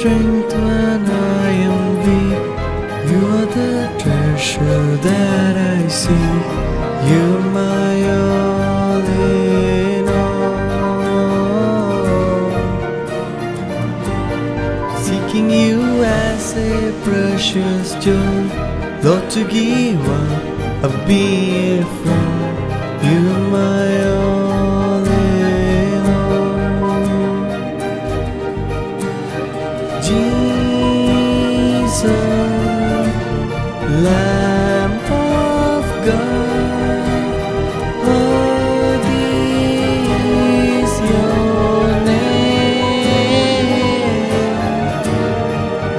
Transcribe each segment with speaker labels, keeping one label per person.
Speaker 1: strength when I am weak. You are the treasure that I seek. You're my all in all. Seeking you as a precious gem, Lord, to give up a being from. You're my all in all. Jesus, Lamb of God, worthy is your name.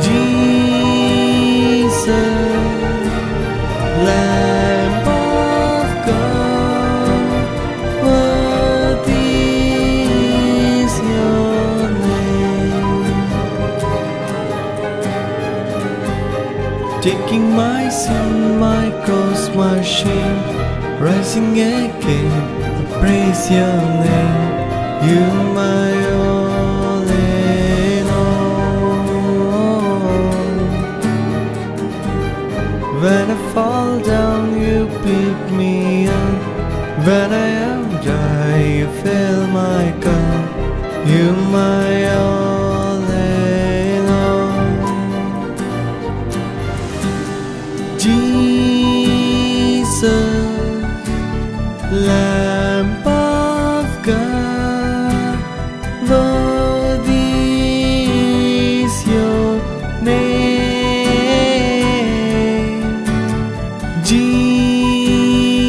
Speaker 1: Jesus, Lamb of God, worthy is your name. Taking my sin, my cross, my shame, rising again, I praise your name. You're my all in all. When I fall down, you pick me up. When I am dry, you fill my cup. You're my all in all. Jesus, Lamb of God, worthy is your name.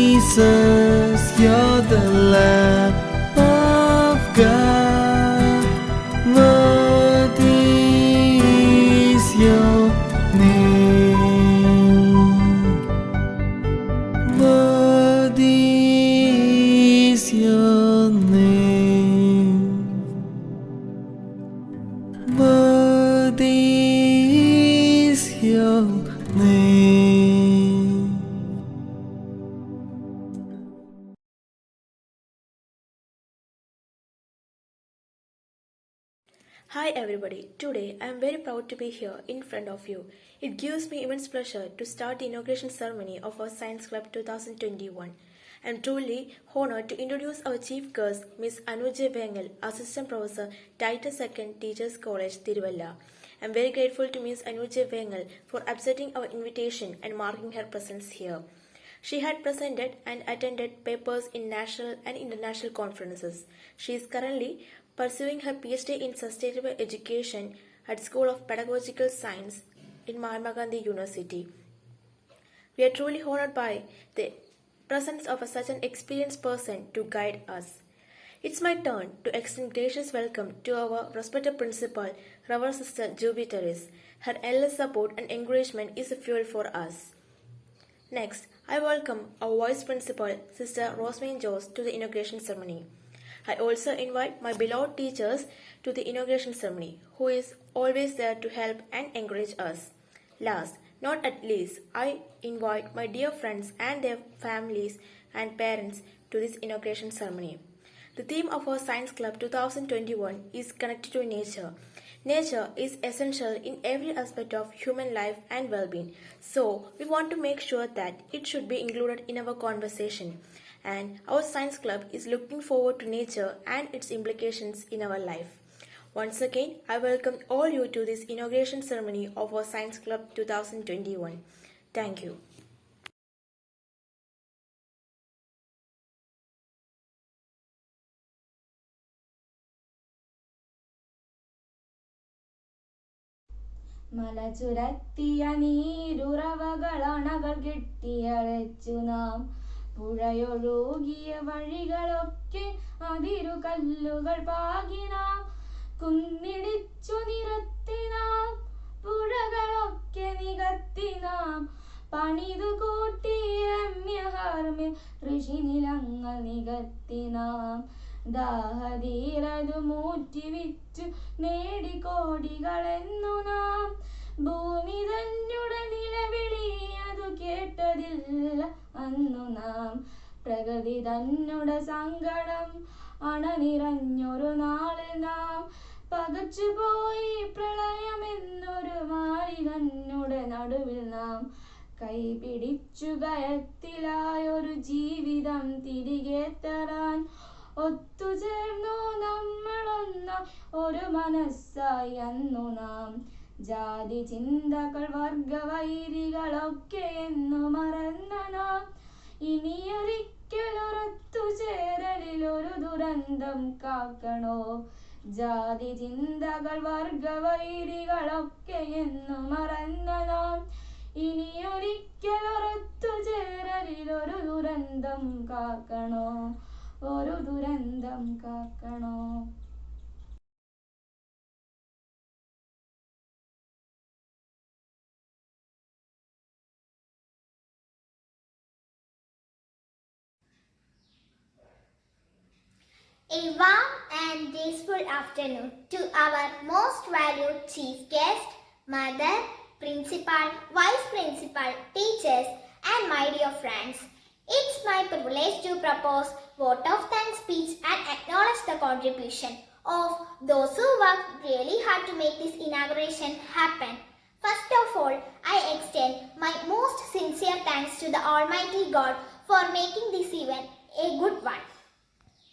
Speaker 1: Jesus, you're the Lamb of God, worthy is your name. Worthy is your name. Worthy is your name.
Speaker 2: Hi everybody, today I am very proud to be here in front of you. It gives me immense pleasure to start the inauguration ceremony of our Science Club 2021. I am truly honored to introduce our chief guest, Ms. Anuj Bengal, Assistant Professor, Titus II Teachers College, Tiruvalla. I am very grateful to Ms. Anuj Bengal for accepting our invitation and marking her presence here. She had presented and attended papers in national and international conferences. She is currently pursuing her PhD in Sustainable Education at School of Pedagogical Science in Mahatma Gandhi University. We are truly honored by the presence of such an experienced person to guide us. It's my turn to extend gracious welcome to our respected principal, Reverend Sister Juby Terrace. Her endless support and encouragement is a fuel for us. Next, I welcome our Vice Principal, Sister Rosemary Jones, to the inauguration ceremony. I also invite my beloved teachers to the inauguration ceremony, who is always there to help and encourage us. Last, not at least, I invite my dear friends and their families and parents to this inauguration ceremony. The theme of our Science Club 2021 is connected to nature. Nature is essential in every aspect of human life and well-being. So, we want to make sure that it should be included in our conversation. And our Science Club is looking forward to nature and its implications in our life. Once again, I welcome all you to this inauguration ceremony of our Science Club 2021. Thank you.
Speaker 3: മലചുരത്തിയ നീരുറവകളണകൾ കെട്ടിയഴച്ചു നാം പുഴയൊഴുകിയ വഴികളൊക്കെ അതിരുകല്ലുകൾ പാകി നാം കുന്നിടിച്ചു നിരത്തി നാം പുഴകളൊക്കെ നികത്തി നാം പണിതു കൂട്ടി രമ്യഹർമ്മ്യ ഋഷിനിലങ്ങൾ നികത്തി നാം ദാഹതീരതു മൂറ്റി വിറ്റു നേടി കോടികളെന്നു നാം ഭൂമി തന്നുടെ നിലവിളിയതു കേട്ടതില്ല അന്നു നാം പ്രകൃതി തന്നുടെ സങ്കടം അണനിറഞ്ഞൊരു നാളിൽ നാം പകച്ചുപോയി പ്രളയമെന്നൊരു മാരി തന്നുടെ നടുവിൽ നാം കൈപിടിച്ചു കയത്തിലായൊരു ജീവിതം തിരികെ തരാൻ ഒത്തുചേർന്നു നമ്മളൊന്ന ഒരു മനസ്സായി അന്നു നാം. ജാതി ചിന്തകൾ വർഗവൈരികളൊക്കെ എന്നു മറന്ന നാം ഇനിയൊരിക്കലൊരൊത്തുചേരലിൽ ഒരു ദുരന്തം കാക്കണോ. ജാതി ചിന്തകൾ വർഗവൈരികളൊക്കെ എന്നു മറന്ന നാം ഇനിയൊരിക്കലൊരൊത്തുചേരലിൽ ഒരു ദുരന്തം കാക്കണോ, ഒരു ദുരന്തം കാക്കണോ.
Speaker 4: A warm and graceful afternoon to our most valued chief guest, mother, principal, vice principal, teachers, and my dear friends. It's my privilege to propose vote of thanks speech and acknowledge the contribution of those who worked really hard to make this inauguration happen. First of all, I extend my most sincere thanks to the Almighty God for making this event a good one.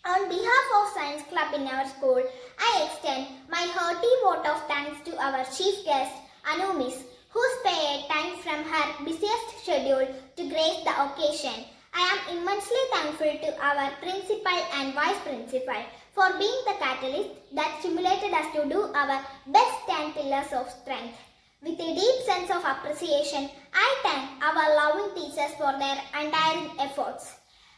Speaker 4: On behalf of Science Club in our school, I extend my hearty vote of thanks to our chief guest, Anu Miss, who spared time from her busiest schedule to grace the occasion. I am immensely thankful to our principal and vice principal for being the catalyst that stimulated us to do our best 10 pillars of strength. With a deep sense of appreciation, I thank our loving teachers for their untiring efforts.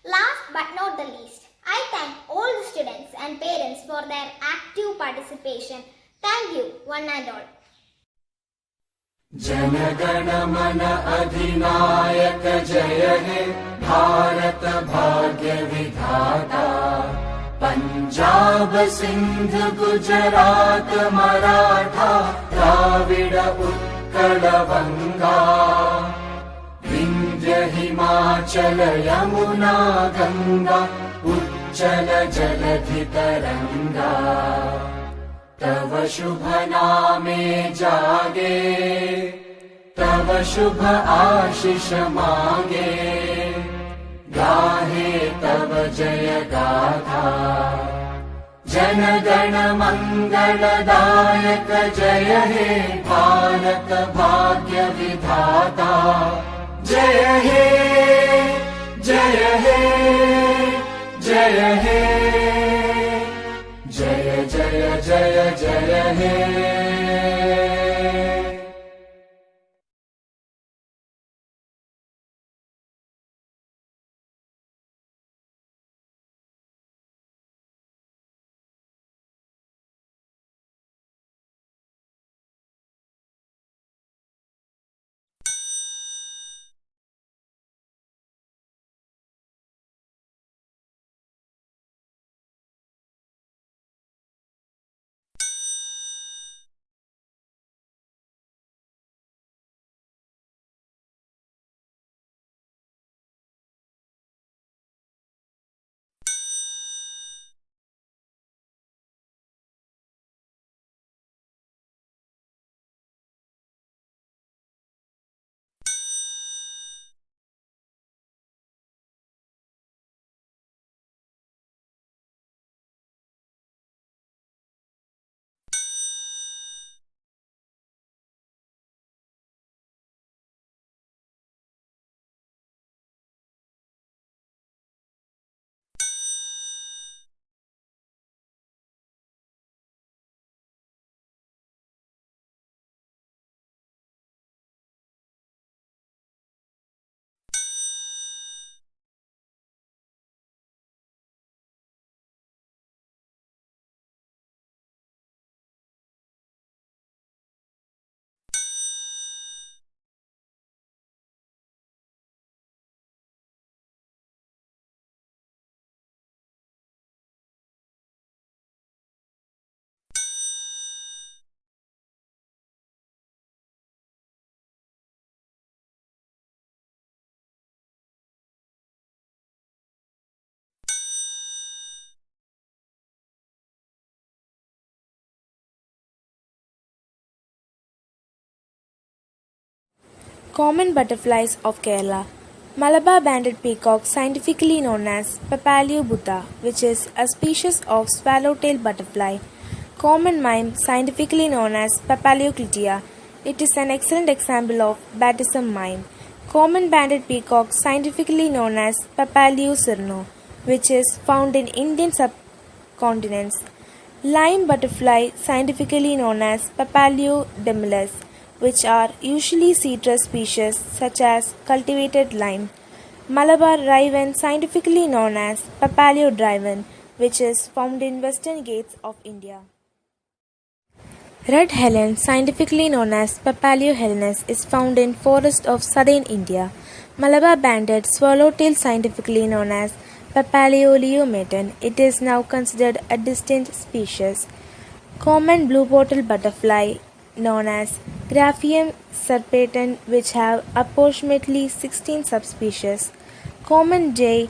Speaker 4: Last but not the least, I thank all the students and parents for their active participation. Thank you, one and all.
Speaker 1: जनगण मन अधिनायक जय हे भारत भाग्य विधाता. पंजाब सिंध गुजरात मराठा द्राविड उत्कल बंगा. विंध्य हिमाचल यमुना गंगा उच्चल जलधि तरंगा. तव शुभ नामे जागे, तव शुभ आशीष मांगे. गाहे तव जय गाथा, जन गण मंगलदायक जय हे भारत भाग्य विधाता. जय हे जय हे जय हे जय जय जय जय हे.
Speaker 2: Common butterflies of Kerala. Malabar banded peacock, scientifically known as Papalio butta, which is a species of swallowtail butterfly. Common mime, scientifically known as Papalio clitia. It is an excellent example of baptism mime. Common banded peacock, scientifically known as Papalio cirno, which is found in Indian subcontinents. Lime butterfly, scientifically known as Papalio demilus, which are usually citrus species such as cultivated lime. Malabar raven, scientifically known as Papalio driven, which is found in western Ghats of India. Red helen, scientifically known as Papalio helenus, is found in forests of southern India. Malabar banded swallowtail, scientifically known as Papalio leomaton, it is now considered a distinct species. Common blue-bottle butterfly, known as Graphium serpatum, which have approximately 16 subspecies. Common jay,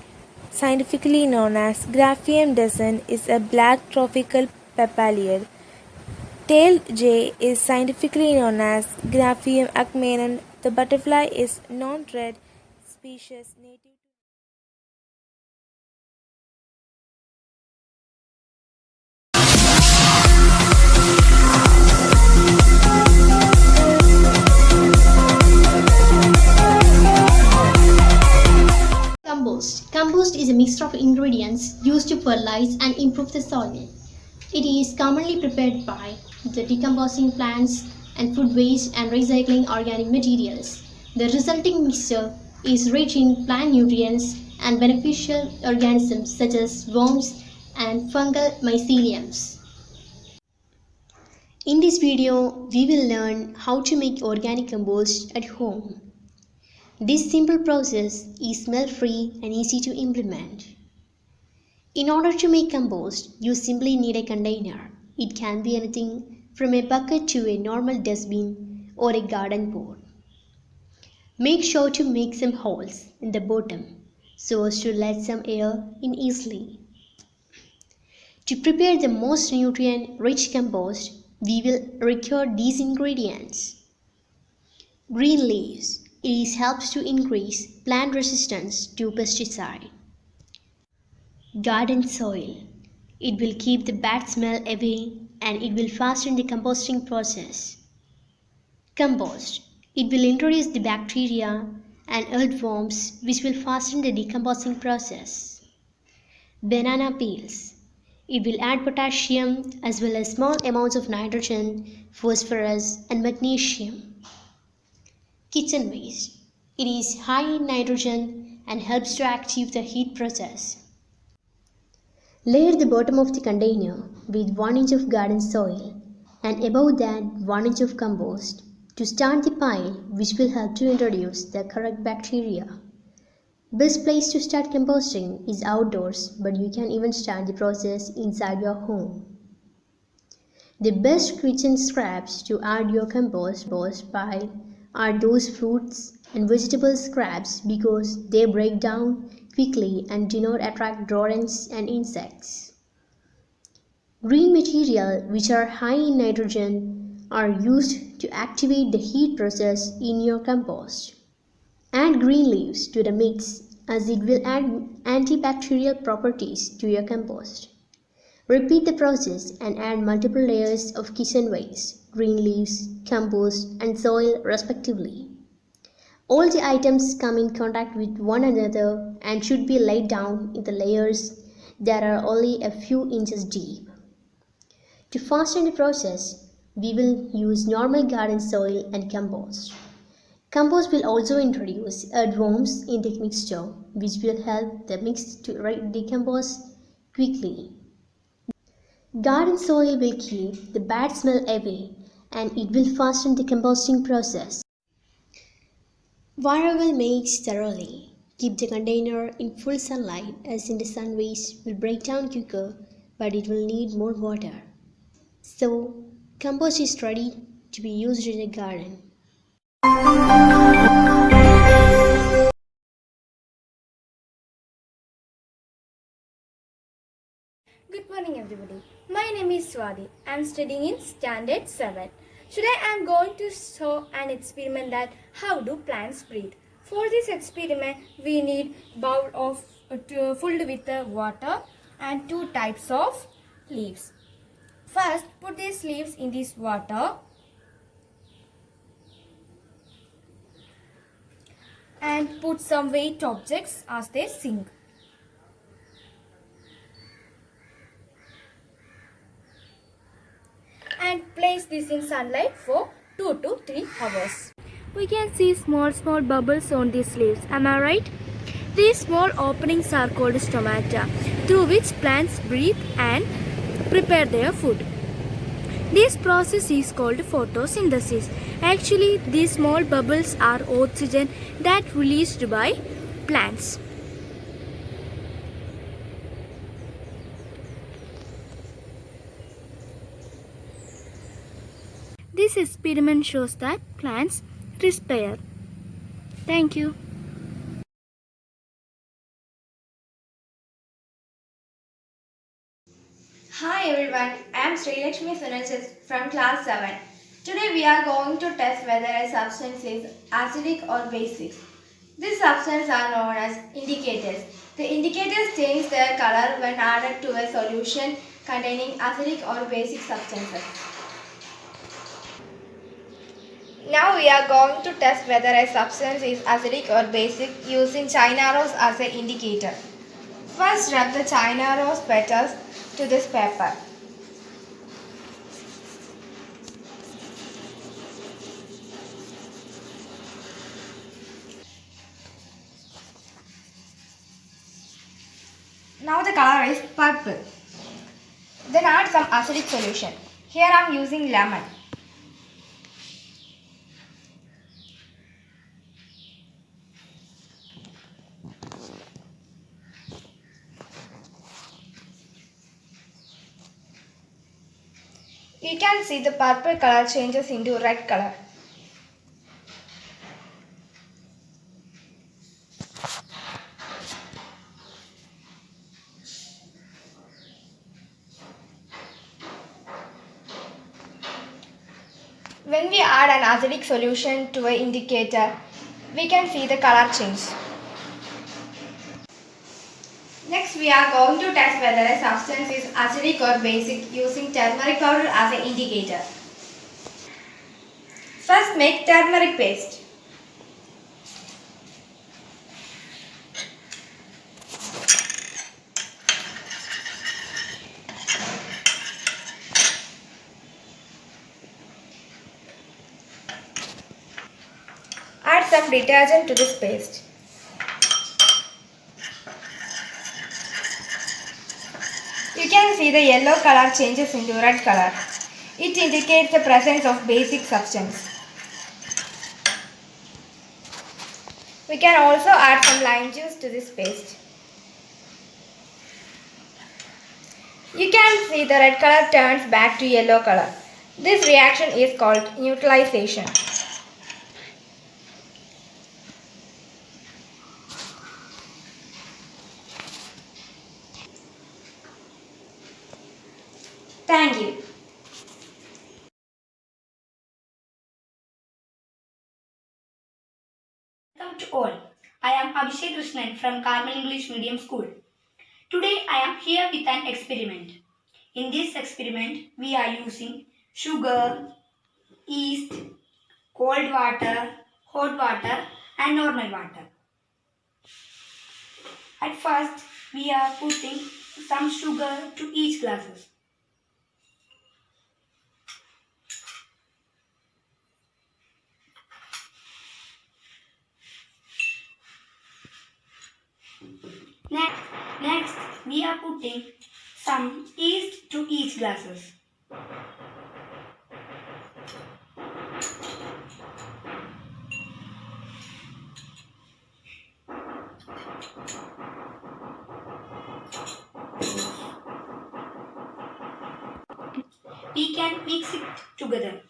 Speaker 2: scientifically known as Graphium descent, is a black tropical papaliid. Tailed jay is scientifically known as Graphium acmenon. The butterfly is non-red species native.
Speaker 5: Compost. Compost is a mixture of ingredients used to fertilize and improve the soil. It is commonly prepared by the decomposing plants and food waste and recycling organic materials. The resulting mixture is rich in plant nutrients and beneficial organisms such as worms and fungal myceliums. In this video, we will learn how to make organic compost at home. This simple process is smell-free and easy to implement. In order to make compost, you simply need a container. It can be anything from a bucket to a normal dustbin or a garden pot. Make sure to make some holes in the bottom so as to let some air in easily. To prepare the most nutrient-rich compost, we will require these ingredients. Green leaves. It helps to increase plant resistance to pesticide. Garden soil. It will keep the bad smell away and it will fasten the composting process. Compost. It will introduce the bacteria and earthworms which will fasten the decomposing process. Banana peels. It will add potassium as well as small amounts of nitrogen, phosphorus and magnesium. Kitchen waste. It is high in nitrogen and helps to active the heat process. Layer the bottom of the container with 1 inch of garden soil and above that 1 inch of compost to start the pile, which will help to introduce the correct bacteria. Best place to start composting is outdoors, but you can even start the process inside your home. The best kitchen scraps to add your compost pile are those fruits and vegetable scraps because they break down quickly and do not attract rodents and insects. Green material which are high in nitrogen are used to activate the heat process in your compost. Add green leaves to the mix as it will add antibacterial properties to your compost. Repeat the process and add multiple layers of kitchen waste, green leaves, compost and soil respectively. All the items come in contact with one another and should be laid down in the layers that are only a few inches deep. To fasten the process, we will use normal garden soil and compost. Compost will also introduce earthworms in the mixture, which will help the mix to decompose quickly. Garden soil will keep the bad smell away and it will fasten the composting process. Water will mix thoroughly. Keep the container in full sunlight as in the sun rays will break down quicker but it will need more water. So, compost is ready to be used in the garden.
Speaker 6: Good morning everybody. My name is Swati. I am studying in Standard 7.
Speaker 3: Today I am going to show an experiment that how do plants breathe. For this experiment we need bowl of filled with water and two types of leaves. First put these leaves in this water and put some weight objects as they sink. And place this in sunlight for 2 to 3 hours. We can see small bubbles on these leaves. Am I right? These small openings are called stomata, through which plants breathe and prepare their food. This process is called photosynthesis. Actually, these small bubbles are oxygen that released by plants. This experiment shows that plants respire. Thank you.
Speaker 6: Hi everyone, I am Sri Lakshmi Sunachis from class 7. Today we are going to test whether a substance is acidic or basic. These substances are known as indicators. The indicators change their color when added to a solution containing acidic or basic substances. Now we are going to test whether a substance is acidic or basic using China rose as an indicator. First rub the China rose petals to this paper. Now the color is purple. Then add some acidic solution. Here I am using lemon. You can see the purple color changes into red color. When we add an acidic solution to an indicator, we can see the color change. Next, we are going to test whether a substance is acidic or basic using turmeric powder as an indicator. First, make turmeric paste. Add some detergent to this paste. You can see the yellow color changes into red color. It indicates the presence of basic substance. We can also add some lime juice to this paste. You can see the red color turns back to yellow color. This reaction is called neutralization. Thank you.
Speaker 7: Welcome to all. I am Abhishek Krishnan from Carmel English Medium School. Today I am here with an experiment. In this experiment, we are using sugar, yeast, cold water, hot water and normal water. At first, we are putting some sugar to each glasses. Next, we are putting some yeast to each glasses. We can mix it together.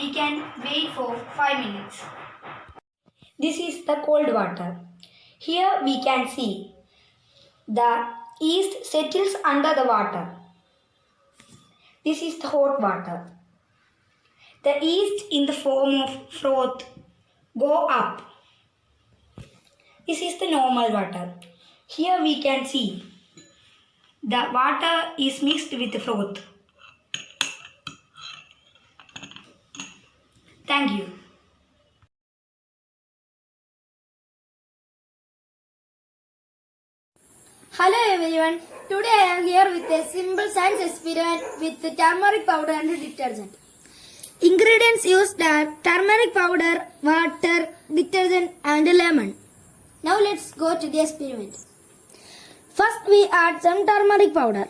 Speaker 7: we can wait for 5 minutes. This is the cold water. Here we can see the yeast settles under the water. This is the hot water. The yeast in the form of froth go up. This is the normal water. Here we can see the water is mixed with the froth. Thank you.
Speaker 3: Hello everyone. Today I am here with a simple science experiment with turmeric powder and detergent. Ingredients used are turmeric powder, water, detergent and lemon. Now let's go to the experiment. First we add some turmeric powder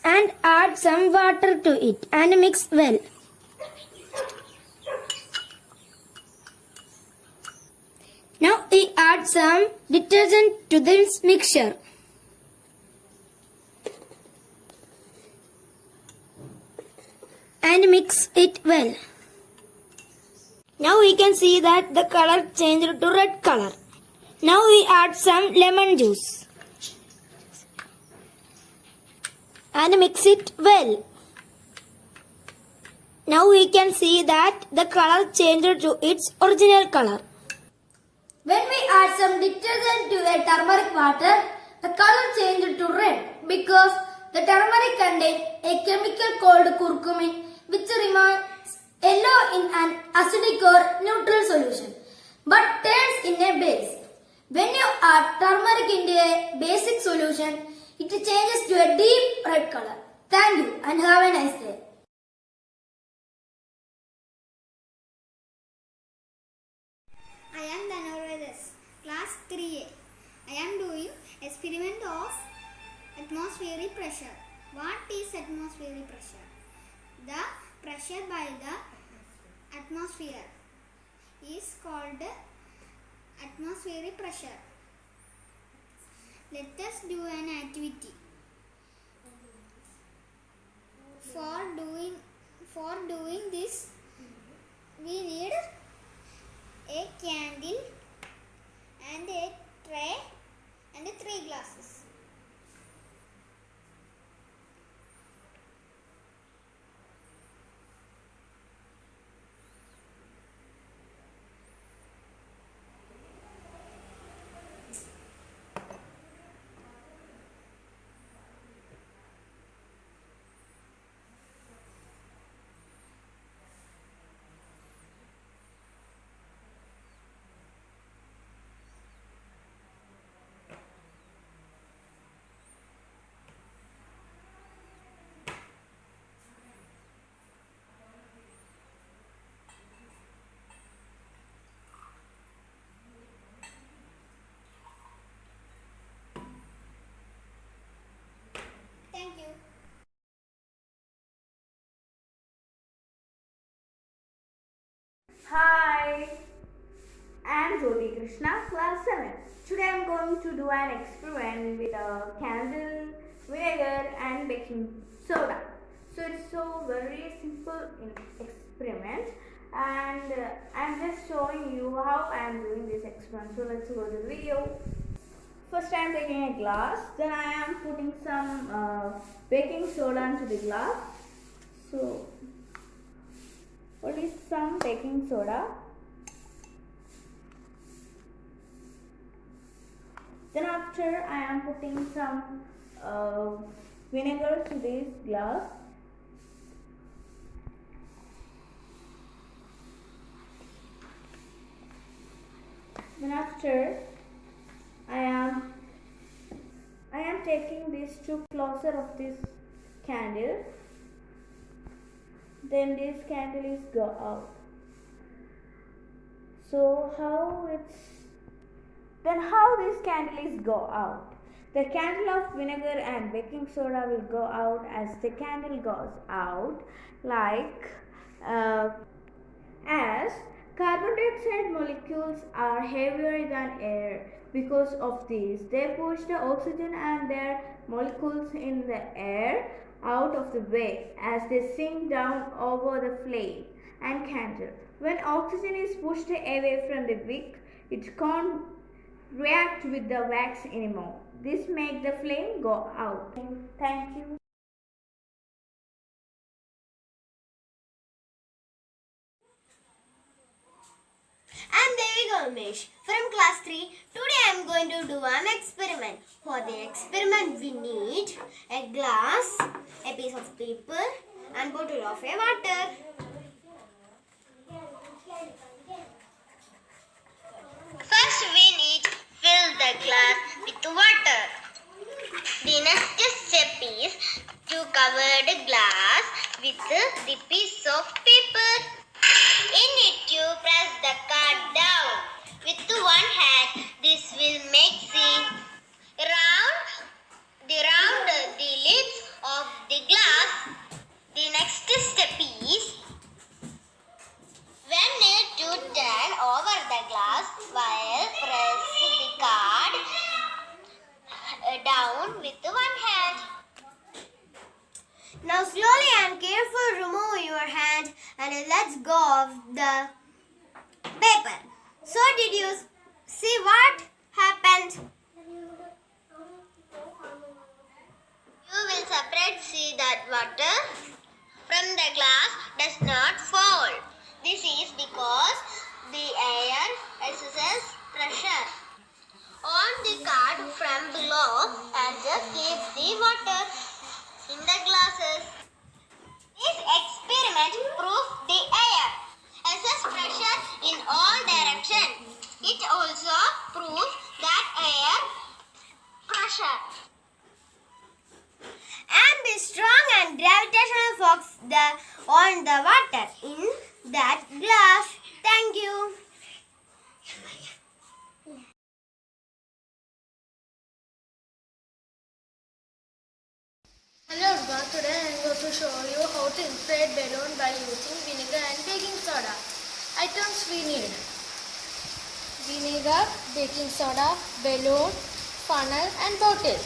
Speaker 3: and add some water to it and mix well. Now we add some detergent to this mixture. And mix it well. Now we can see that the color changed to red color. Now we add some lemon juice. And mix it well. Now we can see that the color changed to its original color. When we add some detergent to a turmeric water, the color changed to red because the turmeric contains a chemical called curcumin which remains yellow in an acidic or neutral solution but turns in a base. When you add turmeric into a basic solution, it changes to a deep red color. Thank you and have a nice day.
Speaker 4: I am Inauguration, class 3A. I am doing experiment of atmospheric pressure. What is atmospheric pressure? The pressure by the atmosphere is called atmospheric pressure. Let us do an activity. For doing this, we need a candle and a tray and 3 glasses. Thank you.
Speaker 8: Hi, I am Jyoti Krishna, class 7. Today I am going to do an experiment with a candle, vinegar and baking soda. So it's so very simple experiment and I am just showing you how I am doing this experiment. So let's go to the video. First I am taking a glass, then I am putting some baking soda into the glass. So what is some baking soda? Then after I am putting some vinegar to this glass. Then after I am taking these 2 closer of this candle. Then this candle is go out. So how this candle is go out? The candle of vinegar and baking soda will go out as the candle goes out, like as carbon dioxide molecules are heavier than air. Because of this, they push the oxygen and their molecules in the air out of the way as they sink down over the flame and candle. When oxygen is pushed away from the wick, it can't react with the wax anymore. This makes the flame go out. Thank you.
Speaker 4: And there we go, Umesh. From class 3, today I am going to do an experiment. For the experiment, we need a glass, a piece of paper, and bottle of a water. First, we need to fill the glass with water. The next step is to cover the glass with the piece of paper. In it, you press the card down with one hand. This will make the lids of the glass. The next step is when you turn over the glass while press the card down with one hand. Now slowly and carefully remove your hand and let go of the paper. So did you see what happened? You will separate see that water from the glass does not fall. This is because the air exercises pressure on the card from below and just keeps the water in the glasses. This experiment proves the air exerts pressure in all directions. It also proves that air pressure and the strong and gravitational force on the water in that glass. Thank you.
Speaker 3: Hello everyone, today I am going to show you how to inflate balloon by using vinegar and baking soda. Items we need: vinegar, baking soda, balloon, funnel and bottle.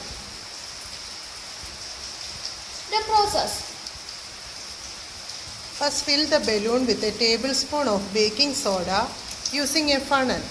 Speaker 3: The process:
Speaker 9: first, fill the balloon with a tablespoon of baking soda using a funnel.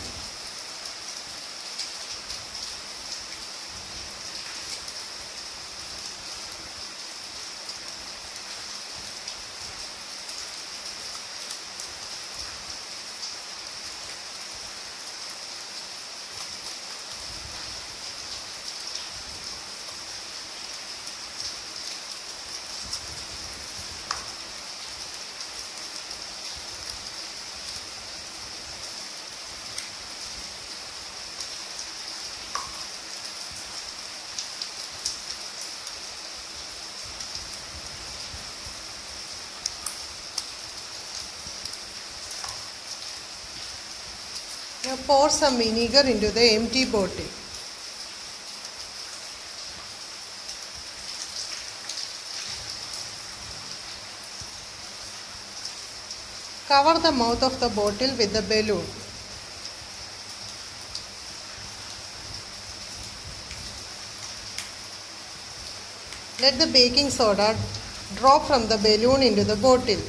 Speaker 9: Now pour some vinegar into the empty bottle. Cover the mouth of the bottle with the balloon. Let the baking soda drop from the balloon into the bottle.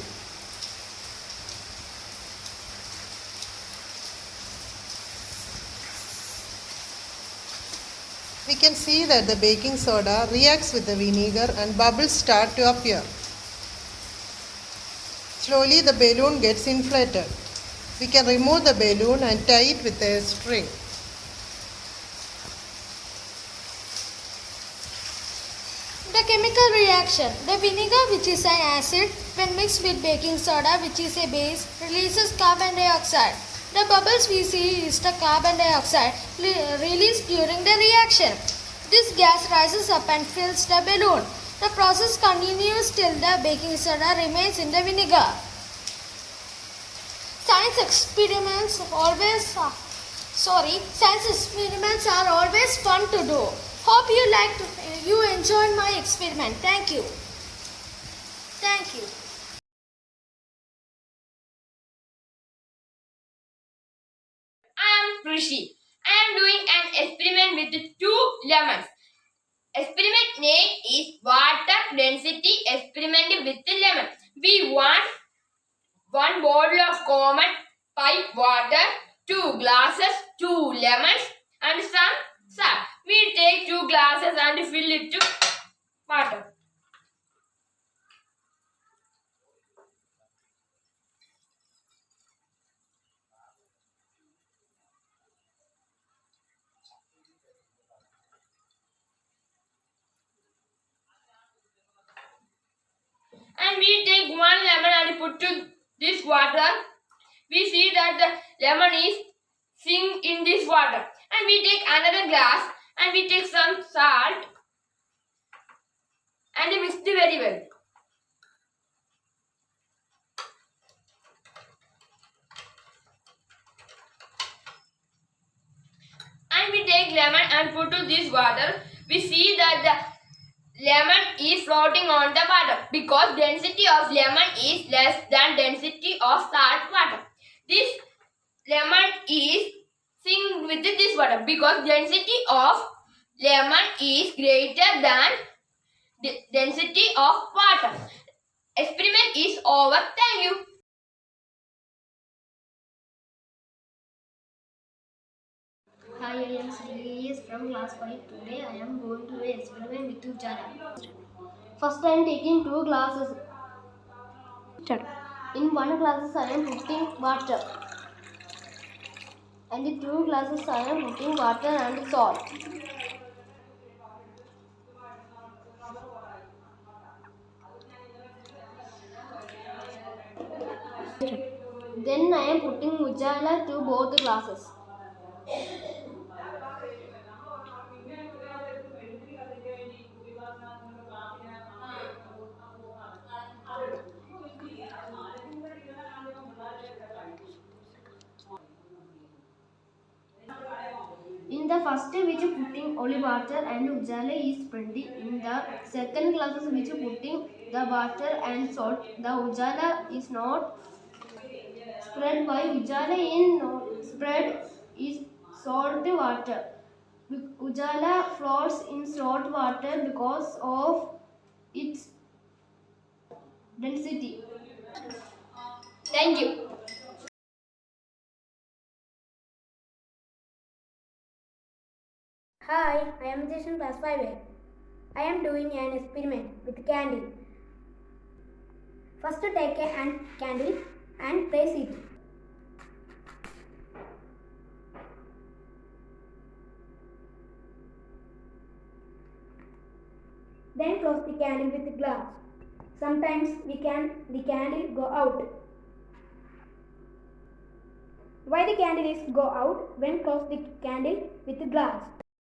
Speaker 9: We can see that the baking soda reacts with the vinegar and bubbles start to appear. Slowly the balloon gets inflated. We can remove the balloon and tie it with a string.
Speaker 3: the chemical reaction. The vinegar, which is an acid, when mixed with baking soda, which is a base, releases carbon dioxide. The bubbles we see is the carbon dioxide released during the reaction. This gas rises up and fills the balloon. The process continues till the baking soda remains in the vinegar. Science experiments are always fun to do. Hope you enjoyed my experiment. Thank you. Thank you.
Speaker 10: I am Rishi. I am doing an experiment with two lemons. Experiment name is water density experiment with lemon. We want 1 bottle of common pipe water, 2 glasses, 2 lemons and some salt. We take 2 glasses and fill it to water. And we take 1 lemon and put to this water. We see that the lemon is sink in this water. And we take another glass and we take some salt and mix it very well. And we take lemon and put to this water. We see that the lemon is floating on the water because density of lemon is less than density of salt water. This lemon is synced with this water because density of lemon is greater than the density of water. Experiment is over. Thank you.
Speaker 11: Hi, I am Sri from class 5. Today I am going to experiment with Ujala. First I am taking 2 glasses. In 1 glasses I am putting water. And in 2 glasses I am putting water and salt. Then I am putting Ujala to both glasses. In the first which putting only water and Ujala is spreading. In the second glasses which putting the water and salt, the Ujala is not spread by Ujala in spread is salt water. Ujala floats in salt water because of its density.
Speaker 10: Thank you.
Speaker 3: Hi, I am Jason class 5A. I am doing an experiment with candle. First take a candle and place it. Then close the candle with glass. Sometimes the candle go out. Why the candle is go out when close the candle with glass?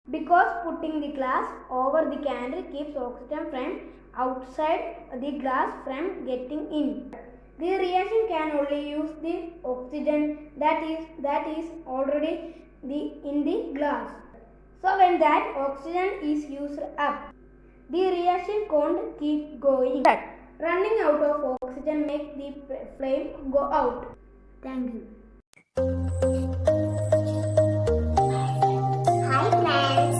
Speaker 3: Because putting the glass over the candle keeps oxygen from outside the glass from getting in. The reaction can only use the oxygen that is already in the glass. So when that oxygen is used up, the reaction can't keep going. Running out of oxygen makes the flame go out. Thank you.
Speaker 4: Hi friends,